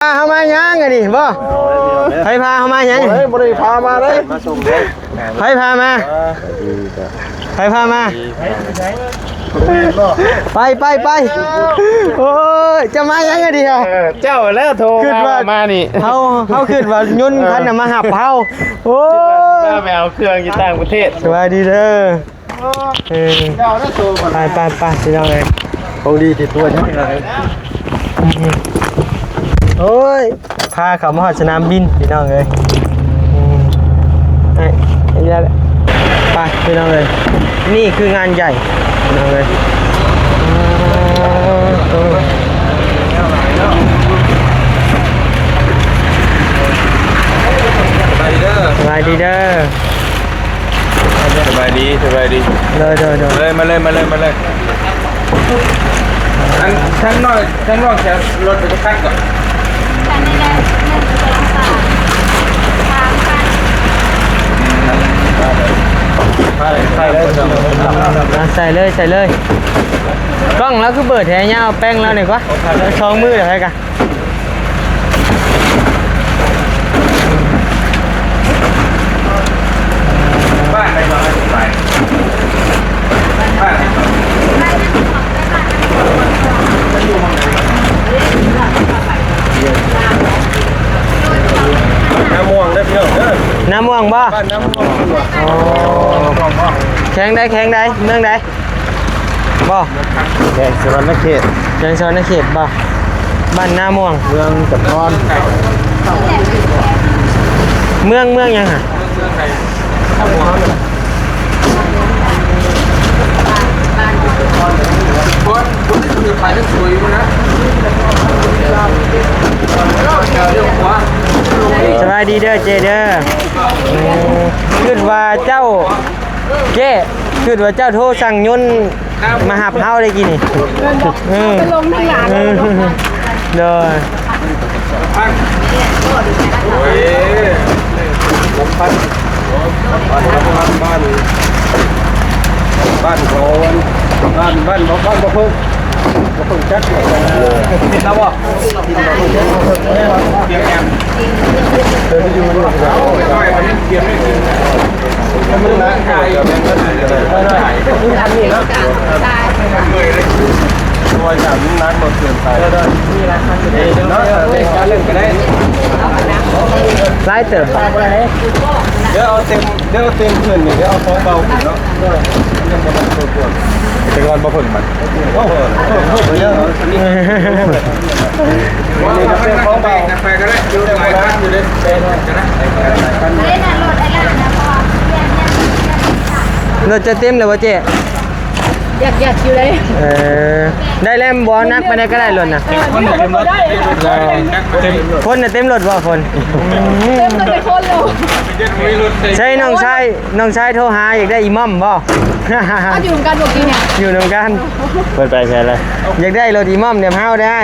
พาเขามายังไงดิบ่ใครพาเขามายังบริพามาเลยใครพามาใครพามาไปโอ้ยจะมายังไงดิฮะเจ้าแล้วโทรมานี่เขาขึ้นว่ายุ่นคันมาหับเขาโอ้ยไปเอาเครื่องอยู่ต่างประเทศสวัสดีเด้อเจ้าแล้วโทรไปที่เราเลยของดีติดตัวใช่ไหมโอ้ยพาเขามาหอดสนามบินพี่น้องเลยไปพี่น้องเลยนี่คืองานใหญ่พี่น้องเลยสบายดีเด้อสบายดีเลยมาเลยทั้งนอกจะรถไปขั้นก่อนใส่เลยกล้องแล้วคือเปิดแถวเงาแป้งแล้วหน่อยกว่าช่องมืออะไรกันบ้านไปนอนไปบ้านน้ำม่วงได้เพียงน้ำม่วงบ่บ้านน้ำม่วงแข็งได้เมืองใดบ่แข่งสวรรณเขตแข่งสวรรณเขตบ่บ้านน้ำม่วงเมืองจับนอนเมืองยังฮะคนที่อยู่ภายในสวยมั้ยนะสบายดีเด้อเจเด้อคิดว่าเจ้าเจ้คิดว่าเจ้าโทรสั่งยนต์มาหับเฮาได้กี่นี่ลงทั้งหลานเด้อโอ้ยบ้านบ่เพิ่งจักเลยแล้วบ่เตรียมแอมอยู่ดูแล้วใช่มันเตรียมไม่กินมันนะถ่ายอยู่มันถ่ายนี่ทันนี่แล้วถ่ายเลยตัวอย่างนั้นหมดเกินไปนี่ละทันอยู่เนาะเล่นก็ได้ไล่เติบเดี๋ยวเอาเต็มขึ้นนี่เดี๋ยวเอาของเบาขึ้นเนาะยังบ่ต้องปวดแต่ก่อนบ่เพิ่นมันโอ้โหเยอะนี่ก็เป็นของเบากาแฟก็ได้อยู่ในร้านอยู่เลยเป็นจะนะเล่นรถไอ้ล่ะนะพ่อรถจะเต็มเลยวะเจ๊อยากอยู่เลยได้แล้วบอนักไปไหนก็ได้รถนะคนเต็มรถคนเต็มรถบ่คนเต็มเลยคนเลยใช่น้องชายโทรหาอยากได้อีม่อมบ่อยู่กันเมื่อกี้เนี่ยอยู่นำกันเปิดไปใช่เลยอยากได้รถอีม่อมเนี่ยเฮาได้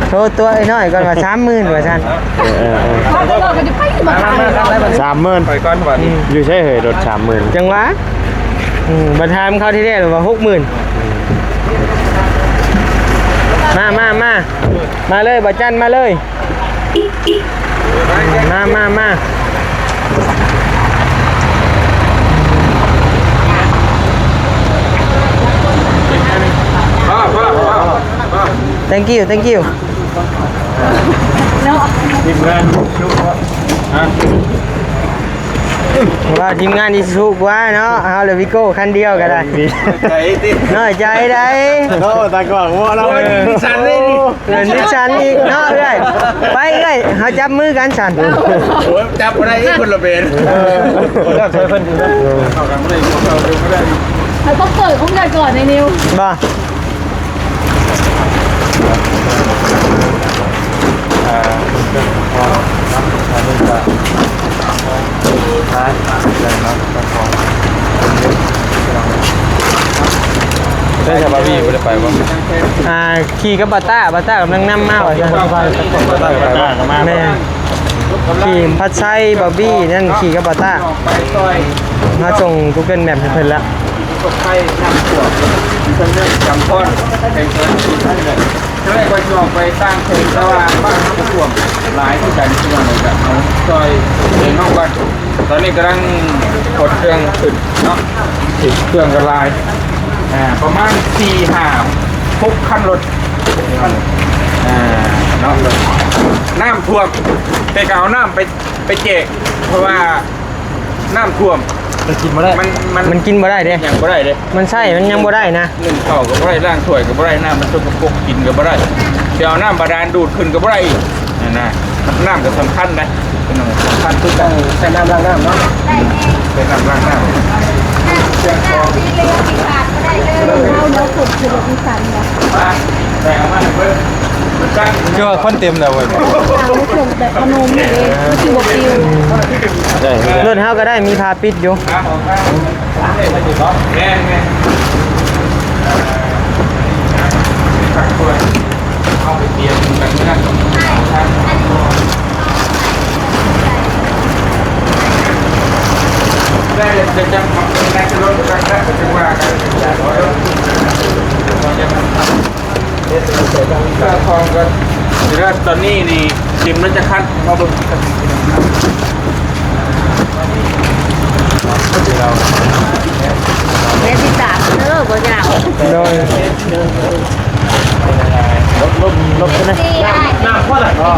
โทรตัวไอ้น้อยก่อนว่า 30,000 ว่าซั่นเขาจะรอกันจะไปมาขาย30,000ไปก่อนวันอยู่ใช่เหรอรถ 30,000จังหวะบัตรทามเขาที่แรกหรือว่า 60,000มาเลยบ่จันมาเลยมาthank you ทีมงานว่าทีมงานนี่สุกว่าเนาะเอาเลยวิโก้คันเดียวก็ได้น้อยใจได้โอ้ตาก่อนว่าเราฉันนี่นิชันอีกเนาะเอ้ยไปเอ้ยเฮาจับมือกันฉันโอ้ยจับบ่ได้อีกคนละเบนจับใส่เพิ่นเข้ากันบ่ได้ต้องเปิดของกันก่อนในนิวบ่ใช่บาร์บี้ไม่ได้ไปวะขี่กับบัตต้ากำลังนั่งมากว่าจะแม่ขี่พัดไส้บาร์บี้นั่นขี่กับบัตต้ามาส่ง Google Map ให้เพิ่นแล้ว ไข่น้ำขวดฉันเนี่ยจำพอดแข่งขันที่นั่นเลย จะได้ไปจองไปสร้างเสร็จแล้วบ้านเขาท่วมหลายที่กันที่นั่นเลยจะเอาซอยเองห้องก่อนตอนนี้กำลังกดเครื่องขึ้นเนาะติดเครื่องกระลายประมาณ4-5-6 คันรถเนาะน้ำท่วมแต่ก็เอาน้ำไปแจกเพราะว่าน้ำท่วมมันกินบ่ได้มันกินบ่ได้เด้ยังบ่ได้เด้มันใช่มันยังบ่ได้นะนึ่งข้าวก็บ่ได้ล้างถ้วยก็บ่ได้น้ำมันสกปรกกินก็บ่ได้เดี๋ยวน้ำบาดาลดูดขึ้นก็บ่ได้อีกนะน้ำก็สำคัญนะเป็นสำคัญทุกอย่างใส่น้ำล้างน้ำเนาะใส่น้ำล้างน้ำเจ้าของนี่เลยที่ขาดก็ได้เลยเอาเนื้อสุกคือแบบที่สั่นเนี่ยแต่เอามาเพิ่มเชื่อว่าคนเต็มแล้วเว้ยแต่ขนมนี่เองคือบอกฟิวรถเฮาก็ได้มีพาปิดอยู่แม่เอาไปเตรียมกันนะได้จะจำคำได้จะลดกันได้จะว่ากันถ้าทองกันเดี๋ยวตอนนี้นี่จิมแล้วจะคัดมาบุกแม่ติดตามเด้อบ่ยาวโดยลบใช่ไหมน้ำพ่อไหนพ่อ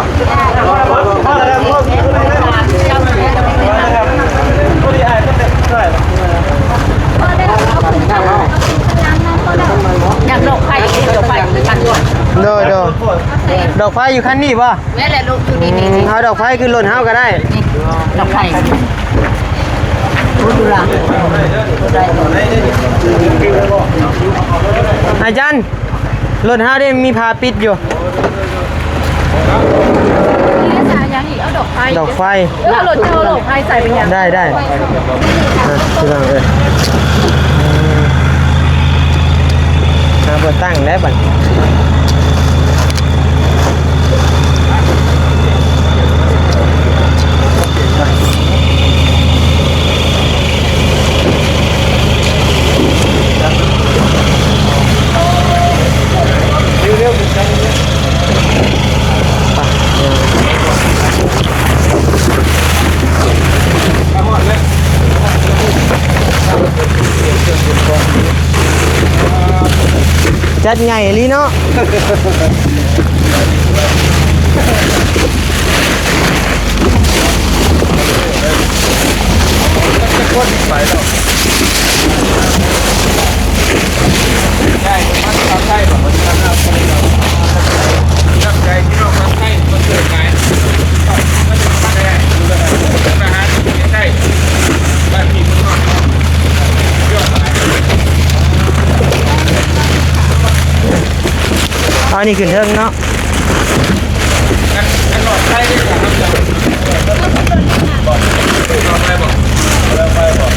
ไหนพ่อมีคนไหนพ่อดีไอ้ก็เด็กเท่าไหร่อยากดอกไผ่ดอกไผ่กันด้วยดอกไฟอยู่คันนี้ป่ะแม่แหละลูกอยู่นี่เอาดอกไฟขึ้นรถเฮาก็ได้ดอกไผ่ดูละอาจารย์รถเฮาได้มีพาปิดอยู่ดอกไฟแล้วรถเช่าดอกไผ่ใส่เป็นยังได้คือเราเลยเปิดตั้งได้บัดจัดไงลีเนาะไปแล้วใช่มันทำใช่แบบมันทำเอาไปเราจับใจที่เราทำใช่มันเกิดไงมันจะมาได้ดูแลอาหารไม่ใช่บ้านพี่มันนอนยอดอะไร อันนี้ขึ้นเทิงเนาะกันหลอดใช่ได้ครับบอกหลอดอะไรบอกอะไรบอก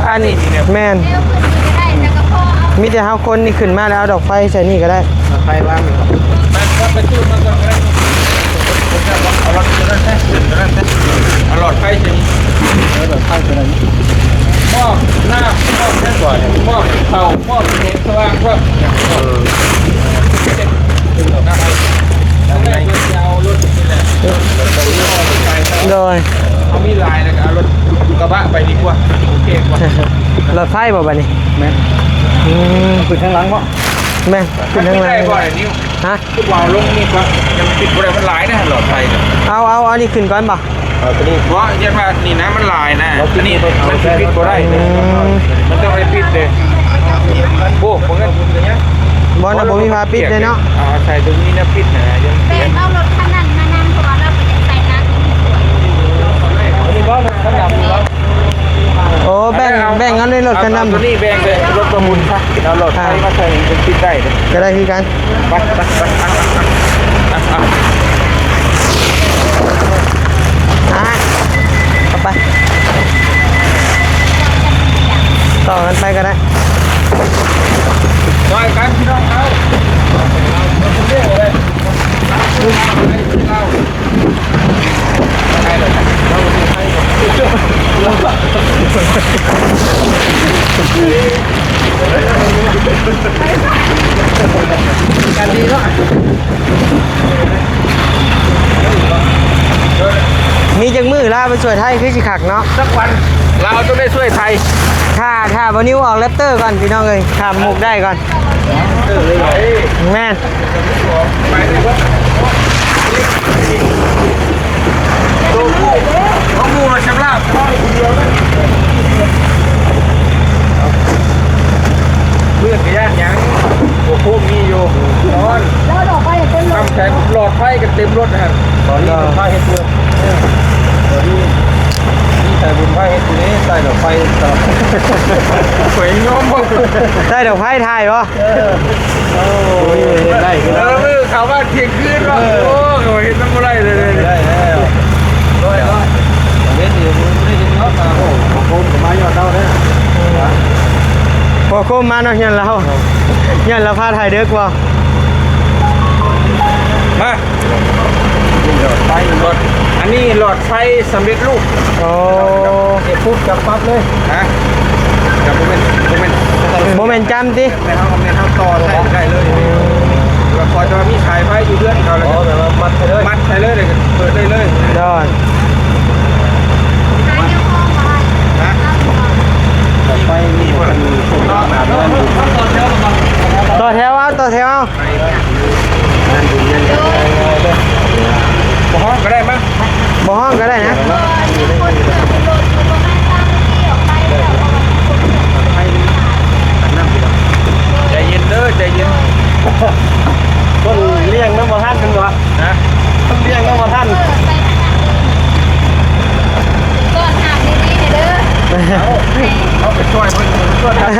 อันนี้แมนมีแต่เฮาคนนี่ขึ้นมาแล้วเอาดอกไฟใส่นี่ก็ได้ไฟว่างมันก็ไปจุดมันก็ได้เอาหลอดไปนั่นแท้เอาหลอดไฟใส่เอาหลอดไฟใส่นี่หม้อหน้าหม้อแค่ก่อนหม้อเข่าหม้อเทสว่างก็โดยเขามีลายแล้วก็เอารถกระบะไปดีกว่าโอเคกว่าร ถไฟบ่บัดนี้แม่ขึ้นข้างหลังบ่แม่ขึ้นข้างหลังบ่อยนิ้วฮะทุกวาวลงนี่ก็ยังติดบ่ได้มันหลายนะหลอดไฟเอาอันนี้ขึ้นก่อนบ่ตัวนี้เพราะยันว่านี่นะมันลายนะตัวนี้มันปิดบ่ได้มันต้องไปปิดเลยโอ้ผมงั้นบ่นะบ่มีพาปิดเลยเนาะใส่ตรงนี้นะปิดนะยังเป็นเอารถคันนั้นมานำเพราะว่าเราไปใส่น้ำนี่บ่คันดำนี่บ่โอ้แบ่งกันเลยรถคันดำตัวนี้แบ่งเลยรถประมูลซะเอารถไฟมาใส่เป็นปิดได้เลยก็ได้คือกันไปเอาไปต่อกันไปก็ได้จอยกันพี่น้องเอาเรียกเลยใช่เลยเราใช่ การดีเนาะ มีจังมือลาไปช่วยไทยคือสิคักเนาะ สักวันเราต้องได้ช่วยไทย ถ้าบ่นิ้วออกแรปเตอร์ก่อนพี่น้องเอ้ยข้ามมุกได้ก่อนแม่น ไปเลยว่าตัวผู้ของมูเราชำระพ่อคนเดียวนะเพื่อนกับญาติยังโอ้โหมีอยู่นอน แล้วดอกไปเป็นลม ทำแข็งหลอดไฟกันเต็มรถนะฮะตอนนี้ไฟเฮ็ดเยอะตอนนี้ใส่บุญไฟเฮ็ดอยู่นี้ใส่ดอกไฟตลอดสวยงามมาก ได้ดอกไม้ไทยวะ โอ้ยได้แล้วมือเขาว่าเที่ยงคืนว่าโอ้ยเห็นน้ำอะไรเลยได้แล้วร้อยเม็ดเดียวไม่ได้ยินเนาะโอ้โหกับไม้ยอดเท่าเนี่ย พอโคมมาเนาะยันเราพาไทยเด้อกว่า มาหลอดไฟหลอดอันนี้หลอดไฟสำเร็จรูป โอ้ เก็บปุ๊บจับปั๊บเลยฮะจับโมเมนต์ โมเมนต์จำติ ในห้องในห้องต่อได้เลยแล้วพอจะมีสายไฟอยู่เพื่อนเขาแล้วมัดไปเลยมัดไปเลยเลยเปิดได้เลย ยอด นะไฟมีคนถูกต้องนะเพื่อน ต่อแถวเอาต่อแถวเอา ห้องก็ได้มั้ย บ่ห้องก็ได้นะ ใจเย็นเด้อใจเย็น ต้นเลี้ยงน้ำบ่ทันเป็นบ่ นะ ต้นเลี้ยงน้ำบ่ทัน ก่อนหาดีๆเด้อ เขาไปช่วยเพื่อนช่วยกัน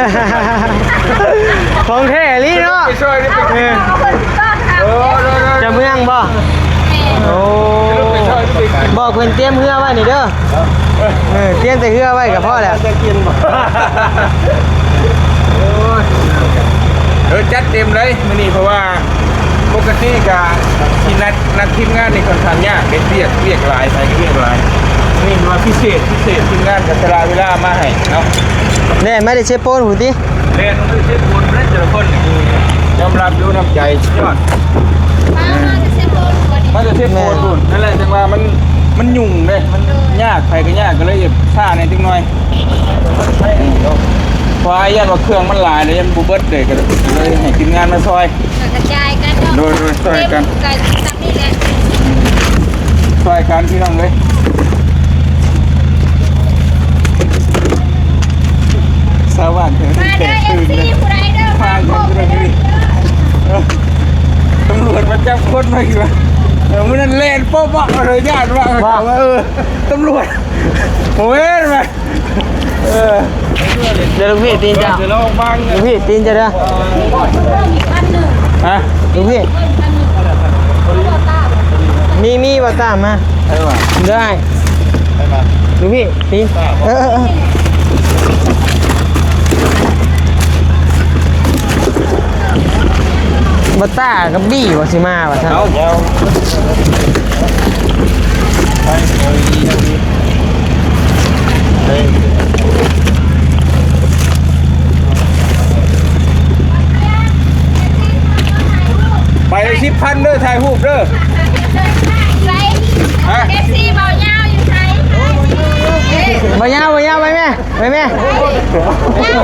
ของแท้ลีเนาะ ไปช่วยนี่ไป เอาคนก่อนหา จะเมืองบ่โอ้ ไปช่วยนี่ไป บอกเพิ่นเตรียมเรือไว้นี่เด้อเตรียมแต่เรือไว้ก็พอแล้ว จะกินบ่จัดเต็มเลยมื้อนี้เพราะว่าปกติกับที่นัดทีมงานในค่อนข้างยากเป็นเรียกหลายไปก็เรียกหลายนี่ว่าพิเศษทีมงานกับเวลามาให้เนาะ แน่ไม่ได้เชฟโป้นหูติ เล่นมันเช็ดบนเล่นแต่ละคนยอมรับดูน้ำใจยอด มาจะเซ็ตโบนก่อน มันจะเช็ดบนคุณนั่นแหละจังว่ามันยุ่งเลยมันยากใครก็ยากก็เลยช้าในจังหน่อยพอไอ้ยันว่าเครื่องมันหลายเลยยันบูเบิร์ตเลยก็เลยให้ทีมงานมาซอย กระจายกัน โดยซอยกัน กันตักนี่แหละ ซอยกันพี่น้องเลยสวัสดี มาเด้อเอฟซีผู้ใดเด้อ พา มา กันเลยตำรวจมาจับคนมาอีกแล้วมันนั่นเล่นป๊อบเลยญาติว่าตำรวจโอ้ยมาเดี๋ยวลูกพี่ตีนจ้ะ เดี๋ยวเราบัง ลูกพี่ตีนจะเด้อ ฮะ ลูกพี่มีบ่ตามมา ได้ลูกพี่ตีนบัตต้ากับบี้วะสิมาว่ะท่าน เอาไป10,000เด้อถ่ายรูปเด้อ ใส่เอฟซีเบายาวอยู่ใส่ บ่ยาวไปแม่ยาว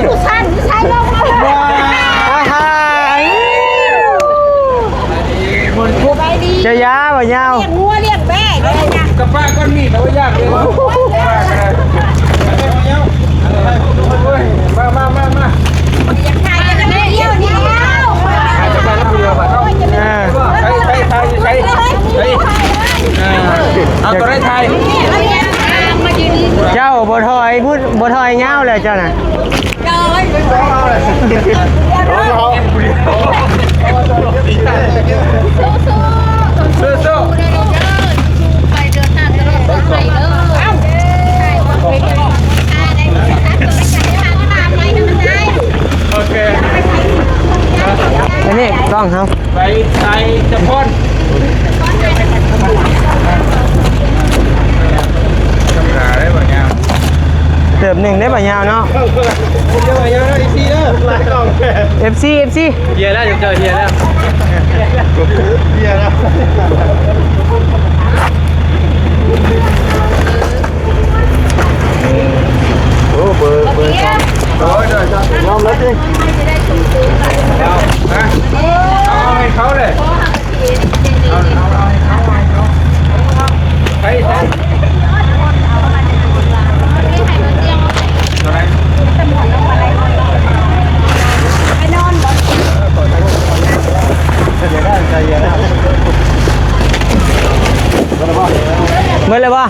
ผู้สั้นใส่ลงมาจะยาวบ่ยาว เลี้ยงงัวเลี้ยงแม่เลยนะ กับป้าก้อนมีดเอาไว้ยากเลยมา อยากถ่ายกันได้เดียวเดียว อาจจะไปรับเรือป่ะใช้เอาตัวได้ไทย มายืน เจ้าบ่ถอยพูดบ่ถอยยาวเลยเจ้าน่ะ สู้ ไปเดินหน้าตลอดไปเลยเอ้าใช่ว่าเป็นได้โอเค อันนี้กล้องเขา ไปไทยจะพ่นทำงานได้ป่ะเนี่ย เติบหนึ่งได้ป่ะยาวเนาะ เดี๋ยวยังได้ทีเด้อลายกล่องแปด FC เฮียแล้วเจอเฮียแล้วเฮียแล้วโอ้เบอร์โอ้ยเดี๋ยวจะยอมแล้วจริง จะได้สูงสูงไป เอาให้เขาเลย เพราะว่าเสียเด็ก ไปใช่ เมื่อไรวะ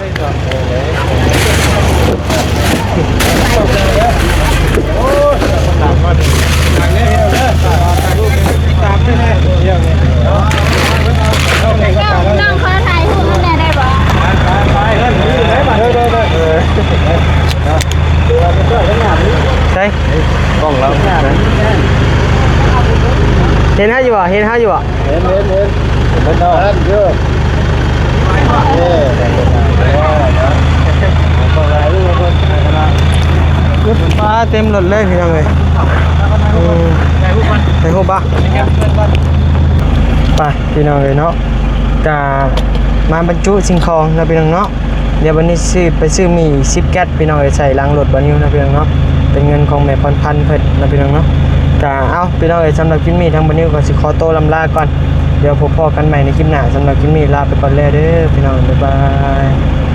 ใช่กล้องเราเห็นห้าอยู่อ่ะเห็นห้าอยู่อ่ะ เห็นเป็นเอาเยอะปลาเต็มรถเลยพี่น้องเลยในหูปะไปพี่น้องเลยเนาะกามาบรรจุสิ่งของนะพี่น้องเนาะเดี๋ยววันนี้ซื้อมี10แก๊สพี่น้องเลยใส่ล้างรถบันนี้นะพี่น้องเนาะเป็นเงินของแม่พรพันธ์เพิ่นนะพี่น้องเนาะกาเอาพี่น้องเลยสำหรับคลิปนี้ทางบันนี้ก็สิขอโตวลำลาก่อนเดี๋ยวพบกันใหม่ในคลิปหน้าสำหรับคลิปนี้ลาไปก่อนแล้วเด้อพี่น้องบ๊ายบาย